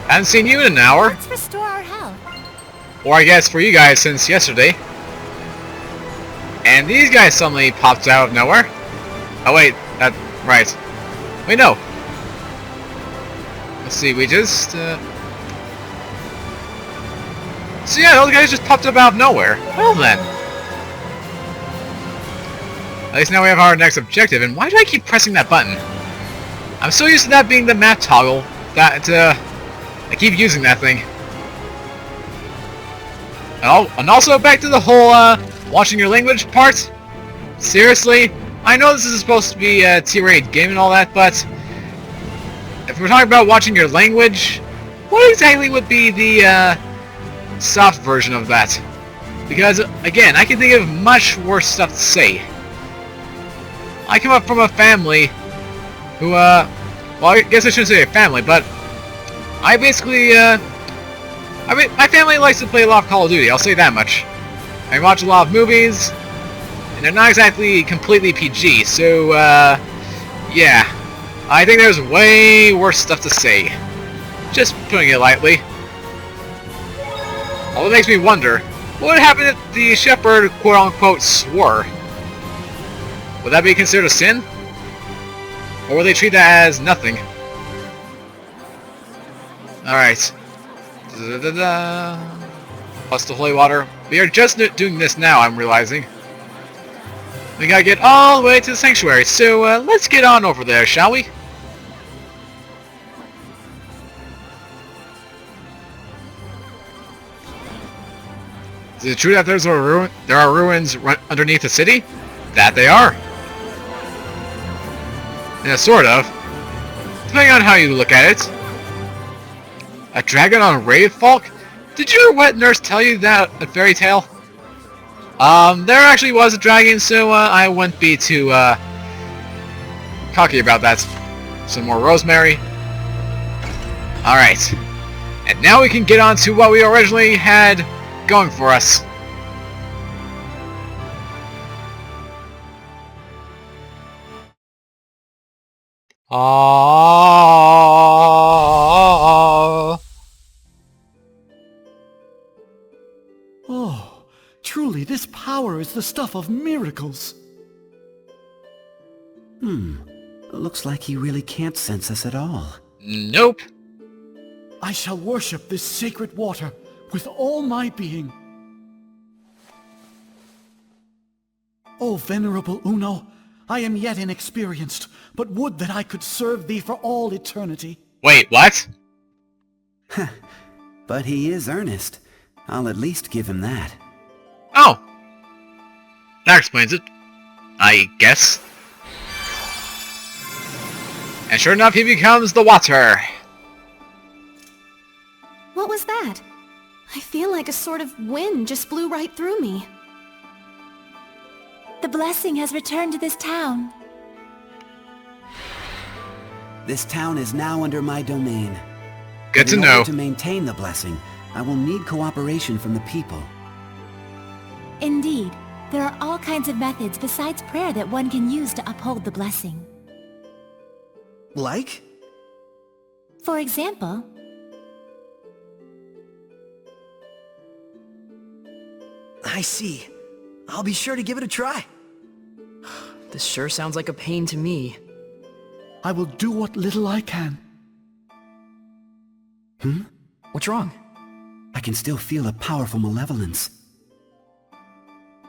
Haven't seen you in an hour. Let's restore our health. Or I guess for you guys since yesterday. And these guys suddenly popped out of nowhere. Oh wait, right. Wait, no. Let's see, we just, So yeah, those guys just popped up out of nowhere. Well then. At least now we have our next objective, and why do I keep pressing that button? I'm so used to that being the map toggle, that, I keep using that thing. Oh, and also back to the whole, watching your language part. Seriously? I know this is supposed to be a tier-rated game and all that, but if we're talking about watching your language, what exactly would be the, soft version of that? Because, again, I can think of much worse stuff to say. I come up from a family who, well, I guess I shouldn't say a family, but I basically, my family likes to play a lot of Call of Duty, I'll say that much. I watch a lot of movies, and they're not exactly completely PG, so, yeah. I think there's way worse stuff to say. Just putting it lightly. Although it makes me wonder, what would happen if the shepherd quote-unquote swore? Would that be considered a sin? Or would they treat that as nothing? Alright. Plus the holy water. We are just doing this now, I'm realizing. We gotta get all the way to the sanctuary, so let's get on over there, shall we? Is it true that there are ruins underneath the city? That they are. Yeah, sort of. Depending on how you look at it. A dragon on a Wraith Falk? Did your wet nurse tell you that a fairy tale? There actually was a dragon, so I wouldn't be too cocky about that. Some more rosemary. Alright. And now we can get on to what we originally had going for us. Oh, truly this power is the stuff of miracles. Looks like he really can't sense us at all. Nope. I shall worship this sacred water with all my being. O venerable Uno, I am yet inexperienced, but would that I could serve thee for all eternity. Wait, what? But he is earnest. I'll at least give him that. Oh. That explains it. I guess. And sure enough, he becomes the water. What was that? I feel like a sort of wind just blew right through me. The blessing has returned to this town. This town is now under my domain. Good to In know. order to maintain the blessing, I will need cooperation from the people. Indeed, there are all kinds of methods besides prayer that one can use to uphold the blessing. Like? For example, I see. I'll be sure to give it a try. This sure sounds like a pain to me. I will do what little I can. What's wrong? I can still feel a powerful malevolence.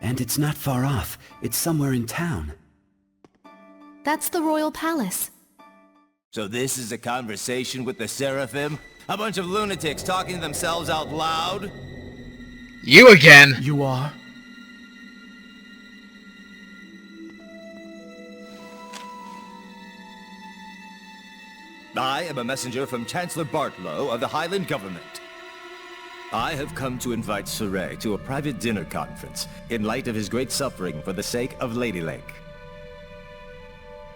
And it's not far off. It's somewhere in town. that's the royal palace. So this is a conversation with the Seraphim? A bunch of lunatics talking to themselves out loud? You again! You are? I am a messenger from Chancellor Bartlow of the Highland Government. I have come to invite Saray to a private dinner conference in light of his great suffering for the sake of Lady Lake.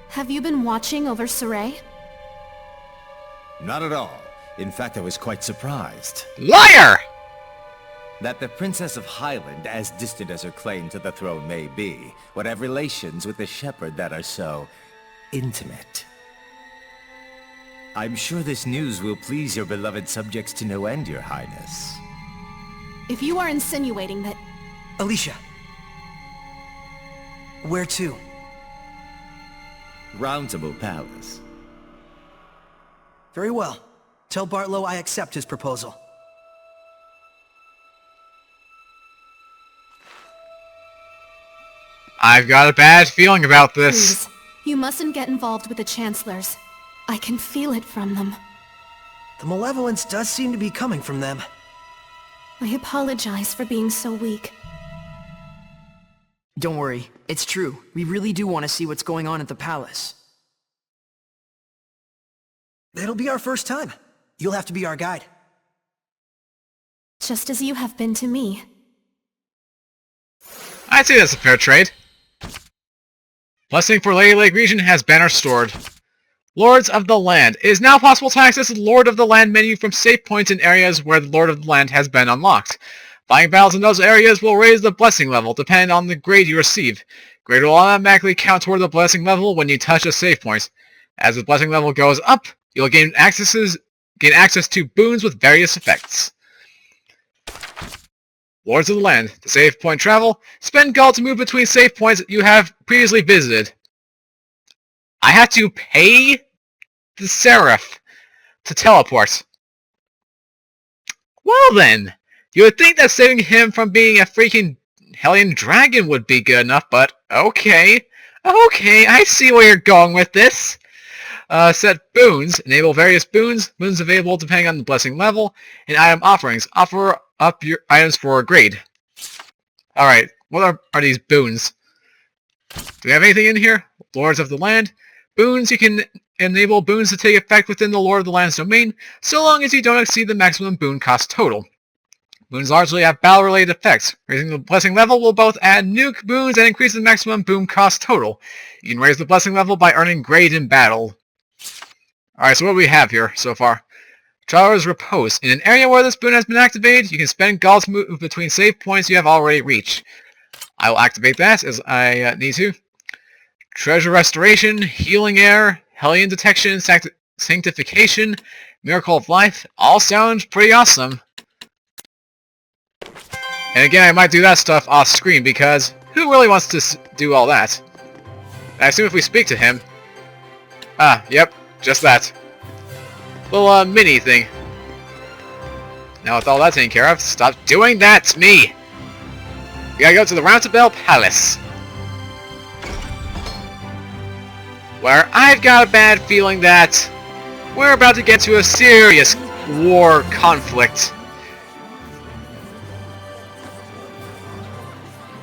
Have you been watching over Saray? Not at all. In fact, I was quite surprised Liar! that the Princess of Highland, as distant as her claim to the throne may be, would have relations with the shepherd that are so intimate. I'm sure this news will please your beloved subjects to no end, Your Highness. If you are insinuating that... Alicia. Where to? Roundtable Palace. Very well. Tell Bartlow I accept his proposal. I've got a bad feeling about this. Please, you mustn't get involved with the Chancellors. I can feel it from them. The malevolence does seem to be coming from them. I apologize for being so weak. Don't worry, it's true. We really do want to see what's going on at the palace. It'll be our first time. You'll have to be our guide. Just as you have been to me. I'd say that's a fair trade. Blessing for Lady Lake region has been restored. Lords of the Land. It is now possible to access the Lord of the Land menu from save points in areas where the Lord of the Land has been unlocked. Fighting battles in those areas will raise the blessing level, depending on the grade you receive. Grade will automatically count toward the blessing level when you touch a save point. As the blessing level goes up, you'll gain access to boons with various effects. Lords of the Land. To save point travel, spend gold to move between save points you have previously visited. I have to pay the Seraph to teleport. Well then, you would think that saving him from being a freaking Hellion Dragon would be good enough, but okay. Okay, I see where you're going with this. Set boons. Enable various boons. Boons available depending on the blessing level. And item offerings. Offer up your items for a grade. Alright, what are these boons? Do we have anything in here? Lords of the Land. Boons. You can enable boons to take effect within the Lord of the Land's domain, so long as you don't exceed the maximum boon cost total. Boons largely have battle-related effects. Raising the blessing level will both add new boons and increase the maximum boon cost total. You can raise the blessing level by earning grade in battle. Alright, so what do we have here so far? Traveler's Repose. In an area where this boon has been activated, you can spend gold to move between save points you have already reached. I will activate that as I need to. Treasure Restoration, Healing Air, Hellion Detection, Sanctification, Miracle of Life. All sound pretty awesome. And again, I might do that stuff off screen because who really wants to do all that? I assume if we speak to him... Ah, yep, just that. Little mini thing. Now with all that taken care of, stop doing that to me! We gotta go to the Roundtable Palace. Where I've got a bad feeling that we're about to get to a serious war conflict.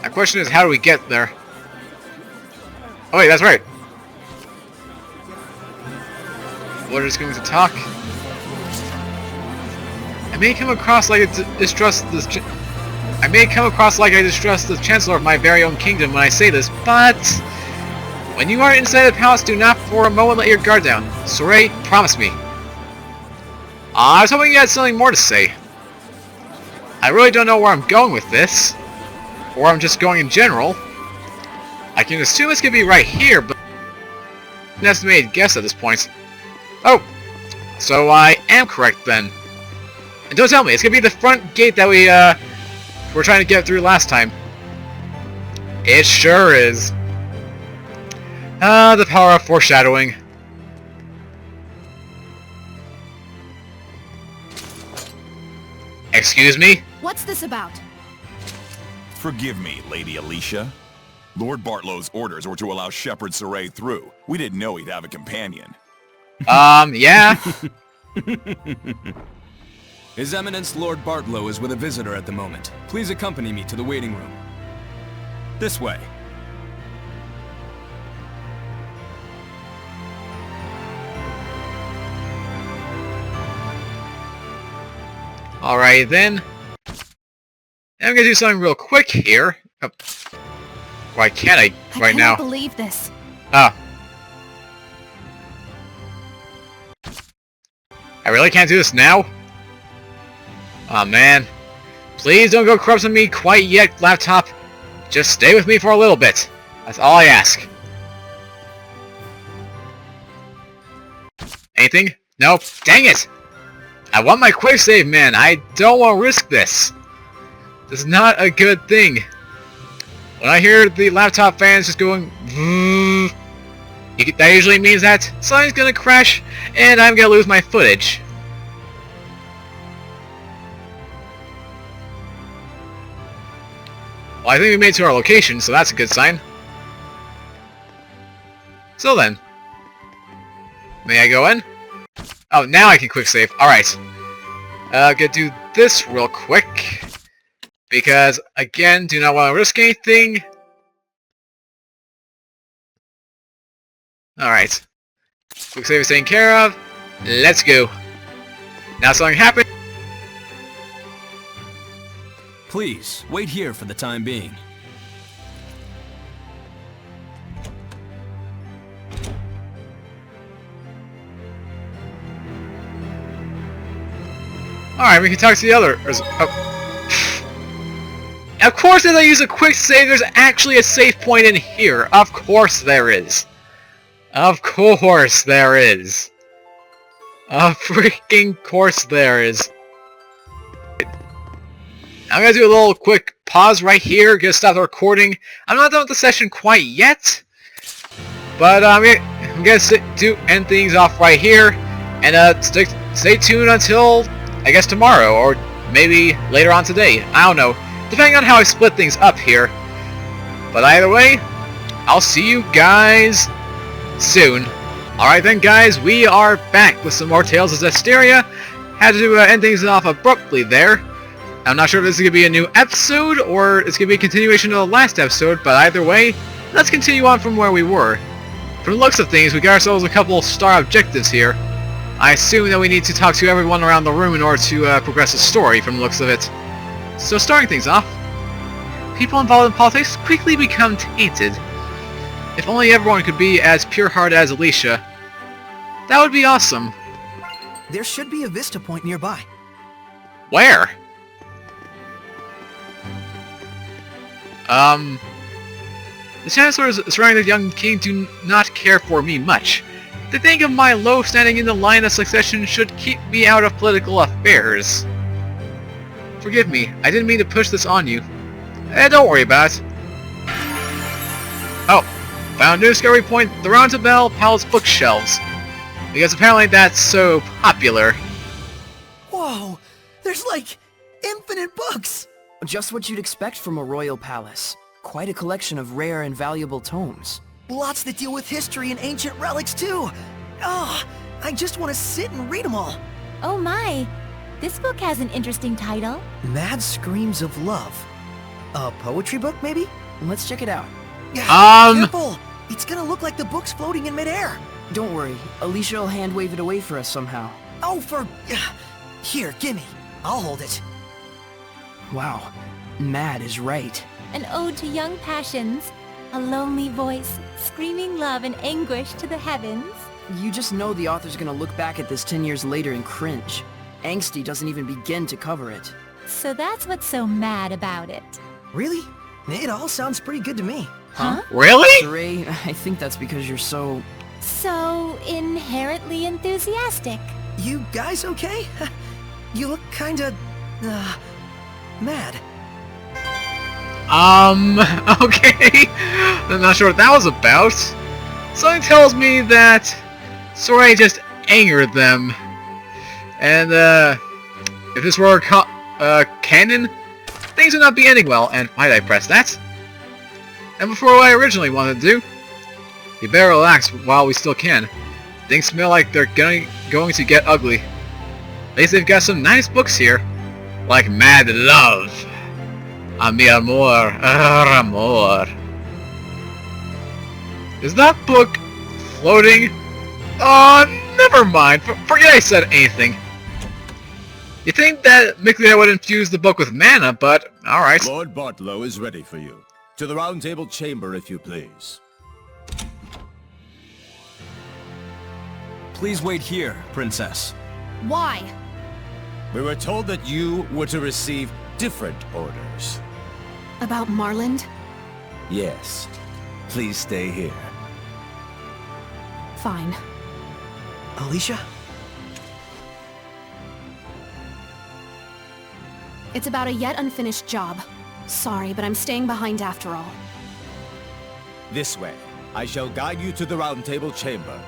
The question is, how do we get there? Oh wait, that's right. We're just going to talk. I may come across like I distrust the Chancellor of my very own kingdom when I say this, but when you are inside the palace, do not for a moment let your guard down. Soray, promise me. I was hoping you had something more to say. I really don't know where I'm going with this. Or I'm just going in general. I can assume it's going to be right here, but an estimated guess at this point. Oh, so I am correct then. And don't tell me, it's going to be the front gate that we were trying to get through last time. It sure is. The power of foreshadowing. Excuse me? What's this about? Forgive me, Lady Alicia. Lord Bartlow's orders were to allow Shepherd Soray through. We didn't know he'd have a companion. Yeah. His Eminence Lord Bartlow is with a visitor at the moment. Please accompany me to the waiting room. This way. Alright then. I'm gonna do something real quick here. Oh. Why can't I right now? I can't believe this. Ah. I really can't do this now? Aw, man. Please don't go corrupting me quite yet, laptop. Just stay with me for a little bit. That's all I ask. Anything? Nope. Dang it! I want my quick save, man. I don't want to risk this. This is not a good thing. When I hear the laptop fans just going, that usually means that something's gonna crash and I'm gonna lose my footage. Well, I think we made it to our location, so that's a good sign. So then, may I go in? Oh, now I can quick save. Alright. I'm gonna do this real quick. Because, again, do not want to risk anything. Alright. Quick save is taken care of. Let's go. Now something happened. Please, wait here for the time being. Alright, we can talk to the other... Of course, if I use a quick save, there's actually a save point in here. Of course there is. Of course there is. Of freaking course there is. I'm gonna do a little quick pause right here, gonna stop the recording. I'm not done with the session quite yet, but I'm gonna end things off right here, and stay tuned until, I guess, tomorrow, or maybe later on today. I don't know, depending on how I split things up here. But either way, I'll see you guys soon. Alright then, guys, we are back with some more Tales of Zestiria. Had to end things off abruptly there. I'm not sure if this is going to be a new episode, or it's going to be a continuation of the last episode, but either way, let's continue on from where we were. From the looks of things, we got ourselves a couple star objectives here. I assume that we need to talk to everyone around the room in order to progress the story, from the looks of it. So starting things off, people involved in politics quickly become tainted. If only everyone could be as pure-hearted as Alicia. That would be awesome. There should be a vista point nearby. Where? The chancellors surrounding the young king do not care for me much. They think of my low standing in the line of succession should keep me out of political affairs. Forgive me, I didn't mean to push this on you. Don't worry about it. Oh, found a new discovery point, the Roundtable Palace bookshelves. Because apparently that's so popular. Whoa! There's like infinite books! Just what you'd expect from a royal palace. Quite a collection of rare and valuable tomes. Lots that deal with history and ancient relics too! Oh, I just want to sit and read them all! Oh my! This book has an interesting title. Mad Screams of Love. A poetry book, maybe? Let's check it out. Careful! It's gonna look like the book's floating in midair! Don't worry, Alicia will hand wave it away for us somehow. Oh, Here, gimme. I'll hold it. Wow, Mad is right. An ode to young passions. A lonely voice, screaming love and anguish to the heavens. You just know the author's gonna look back at this 10 years later and cringe. Angsty doesn't even begin to cover it. So that's what's so mad about it. Really? It all sounds pretty good to me. Huh? Really? Saray, I think that's because you're so... So inherently enthusiastic. You guys okay? You look kinda... mad. Okay. I'm not sure what that was about. Something tells me that Saray just angered them. And, if this were canon, things would not be ending well, and why did I press that? And before what I originally wanted to do, we better relax while we still can. Things smell like they're going to get ugly. At least they've got some nice books here, like Mad Love. A mi amor, amor. Is that book floating? Oh, never mind. Forget I said anything. You think that Micklina would infuse the book with mana, but alright. Lord Bartlow is ready for you. To the Round Table chamber, if you please. Please wait here, Princess. Why? We were told that you were to receive different orders. About Marland? Yes. Please stay here. Fine. Alicia? It's about a yet unfinished job. Sorry, but I'm staying behind after all. This way. I shall guide you to the Round Table Chamber.